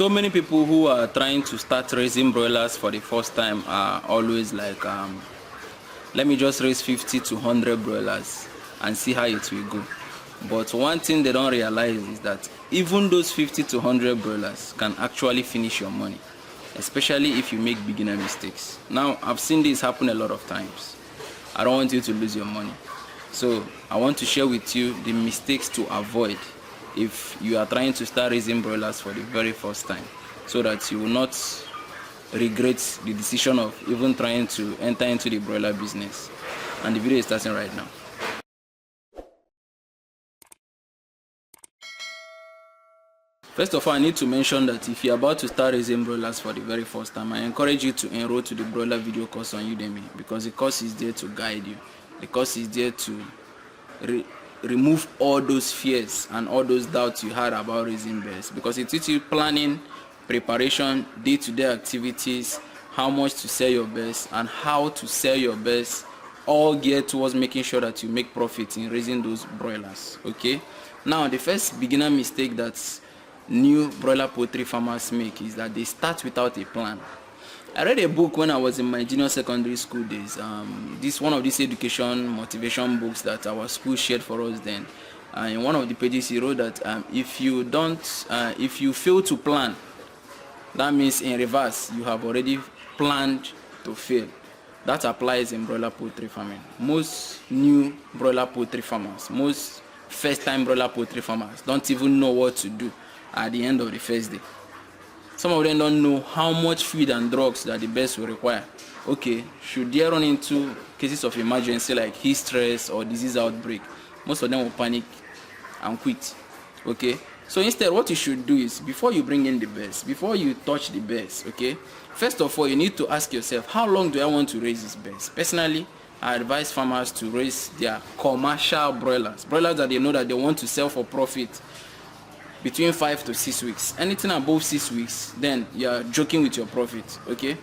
So many people who are trying to start raising broilers for the first time are always like, let me just raise 50 to 100 broilers and see how it will go. But one thing they don't realize is that even those 50 to 100 broilers can actually finish your money, especially if you make beginner mistakes. Now, I've seen this happen a lot of times. I don't want you to lose your money. So I want to share with you the mistakes to avoid if you are trying to start raising broilers for the very first time, so that you will not regret the decision of even trying to enter into the broiler business. And the video is starting right now. First of all, I need to mention that if you're about to start raising broilers for the very first time, I encourage you to enroll to the broiler video course on Udemy, because the course is there to guide you. The course is there to remove all those fears and all those doubts you had about raising birds, because it teaches you planning, preparation, day-to-day activities, how much to sell your birds, and how to sell your birds, all geared towards making sure that you make profit in raising those broilers. Okay, now the first beginner mistake that new broiler poultry farmers make is that they start without a plan. I read a book when I was in my junior secondary school days. This one of these education motivation books that our school shared for us then. In one of the pages he wrote that if you fail to plan, that means in reverse you have already planned to fail. That applies in broiler poultry farming. Most new broiler poultry farmers, most first-time broiler poultry farmers don't even know what to do at the end of the first day. Some of them don't know how much feed and drugs that the birds will require. Okay, should they run into cases of emergency like heat stress or disease outbreak, most of them will panic and quit. Okay, so instead what you should do is, before you bring in the birds, before you touch the birds, okay, first of all you need to ask yourself, how long do I want to raise these birds? Personally, I advise farmers to raise their commercial broilers that they know that they want to sell for profit, between 5 to 6 weeks. Anything above 6 weeks, then you are joking with your profit. Okay,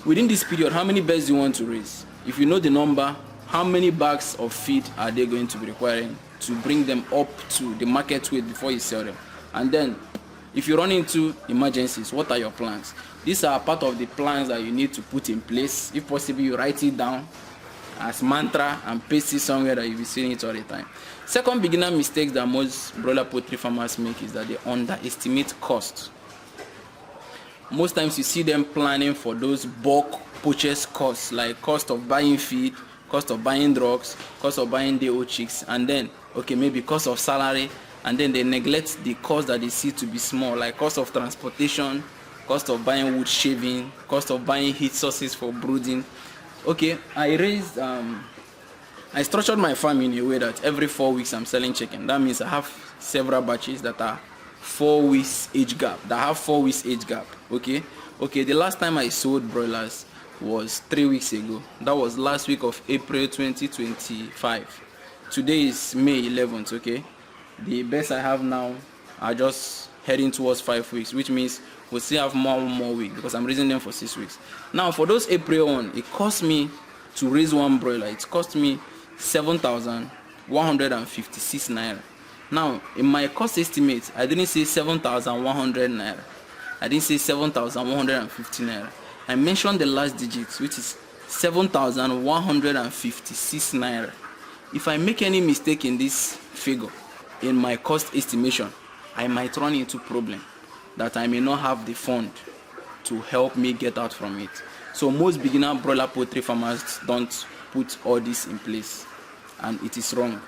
within this period, how many birds do you want to raise? If you know the number, how many bags of feed are they going to be requiring to bring them up to the market weight before you sell them? And then if you run into emergencies, what are your plans? These are part of the plans that you need to put in place. If possible, you write it down as mantra and paste it somewhere that you'll be seeing it all the time. Second beginner mistake that most broiler poultry farmers make is that they underestimate cost. Most times you see them planning for those bulk purchase costs, like cost of buying feed, cost of buying drugs, cost of buying day-old chicks, and then okay, maybe cost of salary, and then they neglect the cost that they see to be small, like cost of transportation, cost of buying wood shaving, cost of buying heat sources for brooding. Okay, I structured my farm in a way that every 4 weeks I'm selling chicken. That means I have several batches that are 4 weeks age gap. Okay, the last time I sold broilers was 3 weeks ago. That was last week of April 2025. Today is May 11th. Okay, the best I have now are just heading towards 5 weeks, which means we'll still have one more week because I'm raising them for 6 weeks. Now for those April on, it cost me to raise one broiler, it cost me 7,156 naira. Now in my cost estimate, I didn't say 7,100 naira, I didn't say 7,150 naira. I mentioned the last digits, which is 7,156 naira. If I make any mistake in this figure in my cost estimation, I might run into problem that I may not have the fund to help me get out from it. So most beginner broiler poultry farmers don't put all this in place, and it is wrong.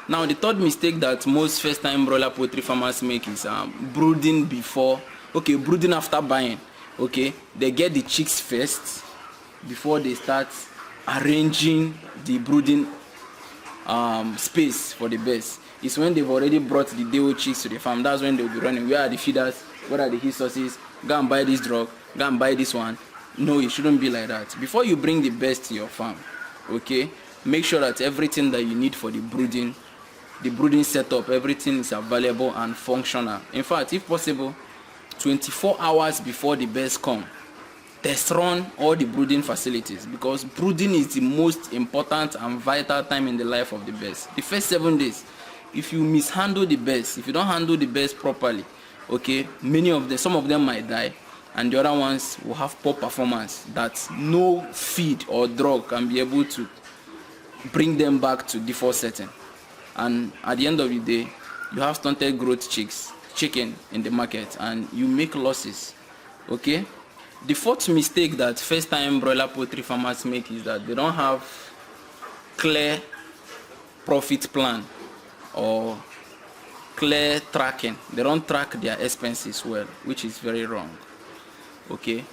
Now the third mistake that most first-time broiler poultry farmers make is brooding brooding after buying. Okay, they get the chicks first before they start arranging the brooding space for the birds. It's when they've already brought the day-old chicks to the farm. That's when they'll be running. Where are the feeders? What are the heat sources? Go and buy this drug. Go and buy this one. No, it shouldn't be like that. Before you bring the birds to your farm, okay, make sure that everything that you need for the brooding setup, everything is available and functional. In fact, if possible, 24 hours before the birds come, test run all the brooding facilities, because brooding is the most important and vital time in the life of the birds. The first 7 days, if you mishandle the birds, if you don't handle the birds properly, Okay, some of them might die, and the other ones will have poor performance that no feed or drug can be able to bring them back to default setting. And at the end of the day, you have stunted growth chicken in the market, and you make losses. Okay, the fourth mistake that first time broiler poultry farmers make is that they don't have clear profit plan or clear tracking. They don't track their expenses well, which is very wrong. Okay,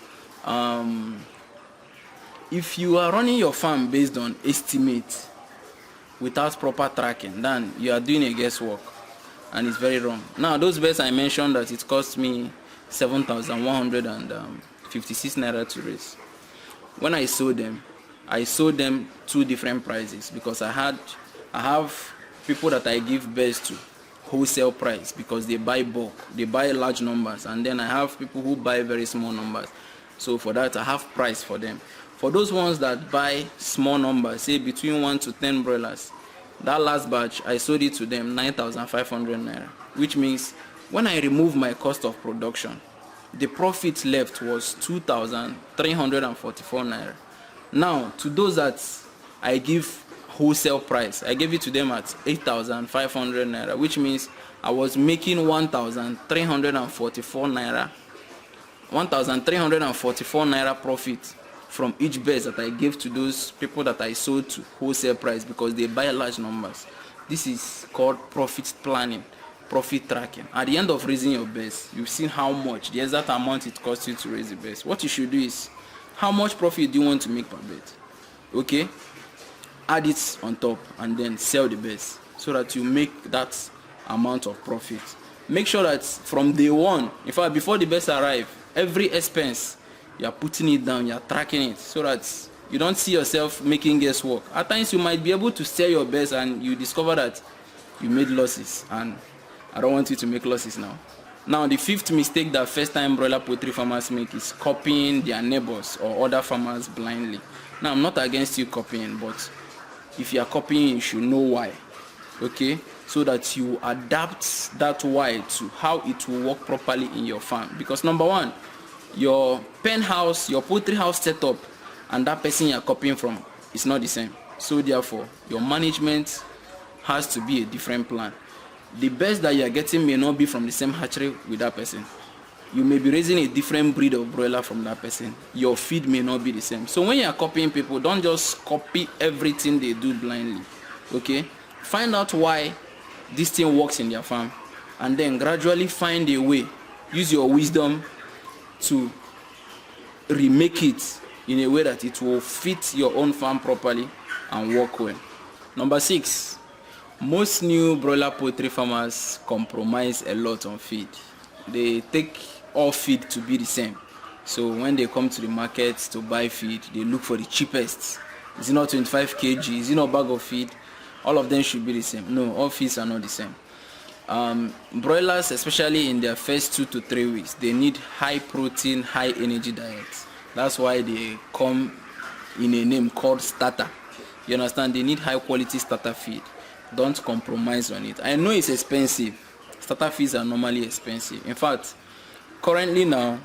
if you are running your farm based on estimate without proper tracking, then you are doing a guesswork, and it's very wrong. Now, those birds I mentioned that it cost me 7,156 naira to raise. When I sold them two different prices, because I have people that I give birds to wholesale price because they buy bulk, they buy large numbers, and then I have people who buy very small numbers. So for that, I have price for them. For those ones that buy small numbers, say between 1 to 10 broilers, that last batch I sold it to them 9,500 naira, which means when I remove my cost of production, the profit left was 2,344 naira. Now, to those that I give wholesale price, I gave it to them at 8,500 naira, which means I was making 1,344 naira profit from each bird that I gave to those people that I sold to wholesale price because they buy large numbers. This is called profit planning, profit tracking. At the end of raising your birds, you've seen how much, the exact amount it costs you to raise the birds. What you should do is, how much profit do you want to make per bird? Okay, add it on top and then sell the birds so that you make that amount of profit. Make sure that from day one, in fact before the birds arrive, every expense you are putting it down, you are tracking it so that you don't see yourself making guesswork. At times you might be able to sell your birds and you discover that you made losses, and I don't want you to make losses now. Now, the fifth mistake that first time broiler poultry farmers make is copying their neighbors or other farmers blindly. Now, I'm not against you copying, but if you are copying, you should know why. Okay, so that you adapt that why to how it will work properly in your farm. Because number one, your pen house, your poultry house setup, and that person you are copying from is not the same. So therefore, your management has to be a different plan. The best that you are getting may not be from the same hatchery with that person. You may be raising a different breed of broiler from that person. Your feed may not be the same. So when you are copying people, don't just copy everything they do blindly. Okay, find out why this thing works in their farm, and then gradually find a way, use your wisdom to remake it in a way that it will fit your own farm properly and work well. Number 6, most new broiler poultry farmers compromise a lot on feed. They take all feed to be the same. So when they come to the market to buy feed, they look for the cheapest. Is it not 25 kg? Is it not bag of feed? All of them should be the same. No, all feeds are not the same. Broilers, especially in their first 2 to 3 weeks, they need high protein, high energy diets. That's why they come in a name called starter. You understand? They need high quality starter feed. Don't compromise on it. I know it's expensive. Starter feeds are normally expensive. In fact, currently now,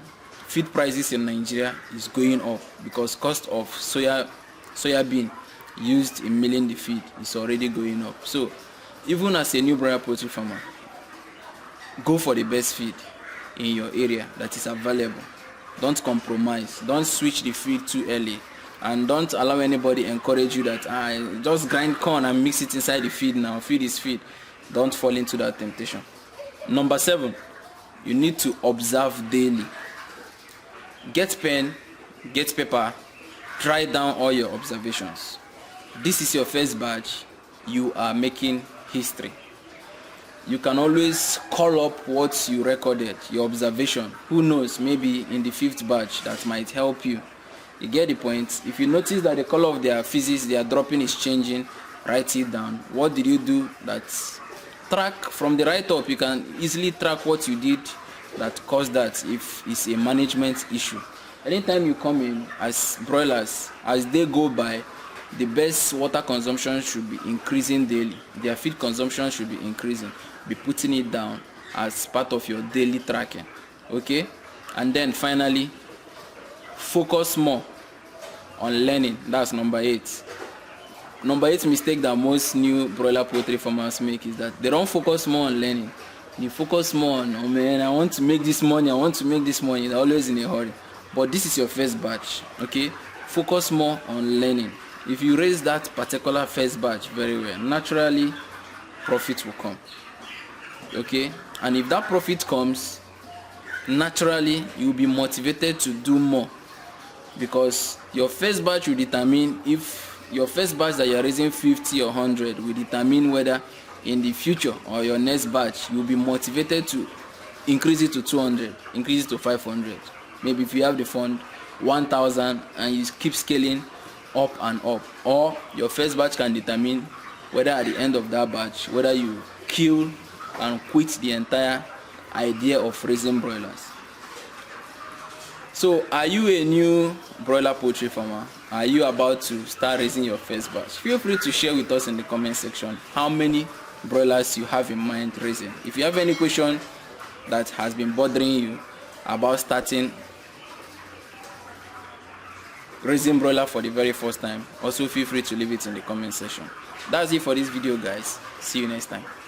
feed prices in Nigeria is going up because cost of soybean used in milling the feed is already going up. So even as a new broiler poultry farmer, go for the best feed in your area that is available. Don't compromise. Don't switch the feed too early, and don't allow anybody encourage you that just grind corn and mix it inside the feed now. Feed is feed. Don't fall into that temptation. Number 7, you need to observe daily. Get pen, get paper, write down all your observations. This is your first batch. You are making history. You can always call up what you recorded, your observation. Who knows, maybe in the 5th batch that might help you. You get the point? If you notice that the color of their feces they are dropping is changing, write it down. What did you do? That's track from the write up. You can easily track what you did that caused that if it's a management issue. Anytime you come in as broilers, as they go by, the best water consumption should be increasing daily. Their feed consumption should be increasing. Be putting it down as part of your daily tracking. Okay, and then finally, focus more on learning. That's number 8. Number 8 mistake that most new broiler poultry farmers make is that they don't focus more on learning. They focus more on, oh man, I want to make this money, I want to make this money. They're always in a hurry. But this is your first batch. Okay, focus more on learning. If you raise that particular first batch very well, naturally profit will come. Okay, and if that profit comes, naturally you'll be motivated to do more, because your first batch will determine, if your first batch that you're raising 50 or 100 will determine whether in the future or your next batch you'll be motivated to increase it to 200, increase it to 500. Maybe if you have the fund 1000 and you keep scaling up and up. Or your first batch can determine whether at the end of that batch, whether you kill and quit the entire idea of raising broilers. So are you a new broiler poultry farmer? Are you about to start raising your first batch? Feel free to share with us in the comment section how many broilers you have in mind raising. If you have any question that has been bothering you about starting raising broiler for the very first time, also feel free to leave it in the comment section. That's it for this video, guys. See you next time.